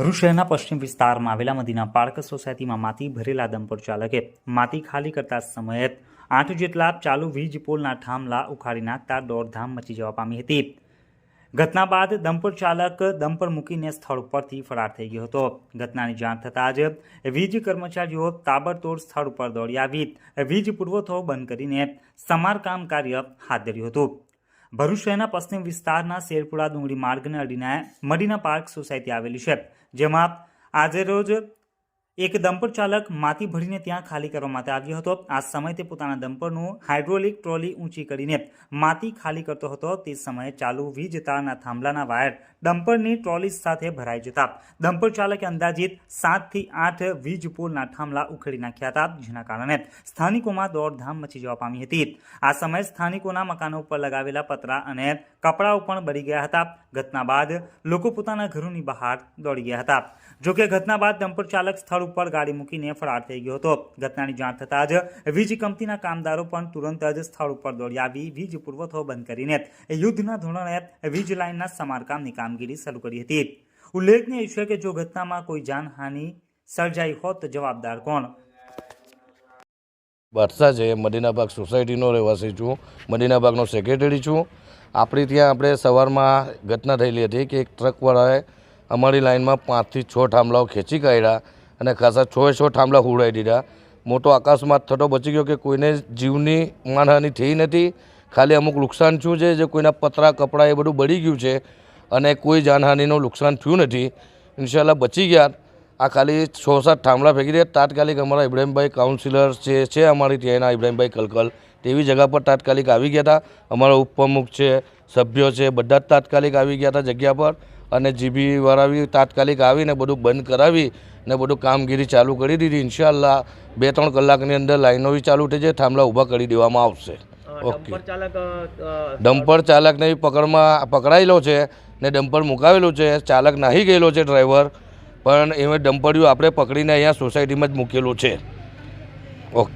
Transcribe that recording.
ભરૂચ શહેરના પશ્ચિમ વિસ્તારમાં આવેલા મદીના પાર્ક સોસાયટીમાં માટી ભરેલા ડમ્પર ચાલકે માટી ખાલી કરતા સમયે 8 જેટલા ચાલુ વીજ પોલના થાંભલા ઉખાડી નાખતા દોડધામ મચી જવા પામી હતી। ઘટના બાદ ડમ્પર ચાલક ડમ્પર મૂકીને સ્થળ પરથી ફરાર થઈ ગયો હતો। ઘટનાની જાણ થતાં જ વીજ કર્મચારીઓ તાબડતોડ સ્થળ પર દોડી આવી વીજ પુરવઠો બંધ કરીને સમારકામ કાર્ય હાથ ધર્યું હતું। ભરૂચ શહેરના પશ્ચિમ વિસ્તારના શેરપુરા ડુંગળી માર્ગને અડીને મદીના પાર્ક સોસાયટી આવેલી છે, જેમાં આજે રોજ એક ડમ્પર ચાલક માટી ભરીને ત્યાં ખાલી કરવા માટે આવ્યો હતો। આ સમયે તે પોતાના ડમ્પરનું હાઇડ્રોલિક ટ્રોલી ઊંચી કરીને માટી ખાલી કરતો હતો। તે સમયે ચાલુ વીજ તારના થાંભલાના વાયર ડમ્પરની ટ્રોલી સાથે ભરાઈ જતા ડમ્પર ચાલકે અંદાજિત 7 થી 8 વીજ પોલના થાંભલા ઉખેડી નાખ્યા હતા, જેના કારણે સ્થાનિકોમાં દોડધામ મચી જવા પામી હતી। આ સમયે સ્થાનિકોના મકાનો ઉપર લગાવેલા પતરા અને કપડાઓ પણ બળી ગયા હતા। ઘટના બાદ લોકો પોતાના ઘરોની બહાર દોડી ગયા હતા। જોકે ઘટના બાદ ડમ્પર ચાલક સ્થળ ઉપર ગાડી મૂકીને ફરાર થઈ ગયો હતો। ઘટનાની જાણ થતાં જ વીજ કંપનીના કામદારો પણ તુરંત જ સ્થળ ઉપર દોડી આવી વીજ પુરવઠો બંધ કરીને યુદ્ધના ધોરણે વીજ લાઇનના સમારકામની કામગીરી શરૂ કરી હતી। ઉલ્લેખનીય છે કે જો ઘટનામાં કોઈ જાનહાનિ સર્જાઈ હોત તો જવાબદાર કોણ? બાદશાહ છે, મદીના પાર્ક સોસાયટીનો રહેવાસી છું, મદીના પાર્કનો સેક્રેટરી છું। આપણી ત્યાં આપણે સવારમાં ઘટના થયેલી હતી કે એક ટ્રકવાળાએ અમારી લાઇનમાં 5 થી 6 થાંભલાઓ ખેંચી કાઢ્યા અને ખાસા 6 થાંભલા હુડાવી દીધા। મોટો અકસ્માત થતો બચી ગયો કે કોઈને જીવની માનહાનિ થઈ નથી, ખાલી અમુક નુકસાન થયું છે, જે કોઈના પતરા કપડાં એ બધું બળી ગયું છે અને કોઈ જાનહાનિનું નુકસાન થયું નથી। ઇન્શાલ્લાહ બચી ગયા। આ ખાલી 6-7 થાંભલા ફેંકી દે તાત્કાલિક અમારા ઇબ્રાહીમભાઈ કાઉન્સિલર છે અમારી ત્યાંના ઇબ્રાહીમભાઈ કલકલ તેવી જગ્યા પર તાત્કાલિક આવી ગયા હતા। અમારા ઉપપ્રમુખ છે, સભ્યો છે, બધા જ તાત્કાલિક આવી ગયા હતા જગ્યા પર અને જીબી વાળા બી તાત્કાલિક આવીને બધું બંધ કરાવી ને બધું કામગીરી ચાલુ કરી દીધી। ઇન્શાલ્લાહ 2-3 કલાકની અંદર લાઈનો બી ચાલુ થઈ જાય, થાંભલા ઊભા કરી દેવામાં આવશે। ઓકે, ડમ્પર ચાલકને પકડાયેલો છે ને ડમ્પર મુકાવેલું છે, ચાલક નાહી ગયેલો છે ડ્રાઈવર, પણ એ ડમ્પરિયું આપણે પકડીને અહીંયા સોસાયટીમાં જ મૂકેલું છે। ઓકે।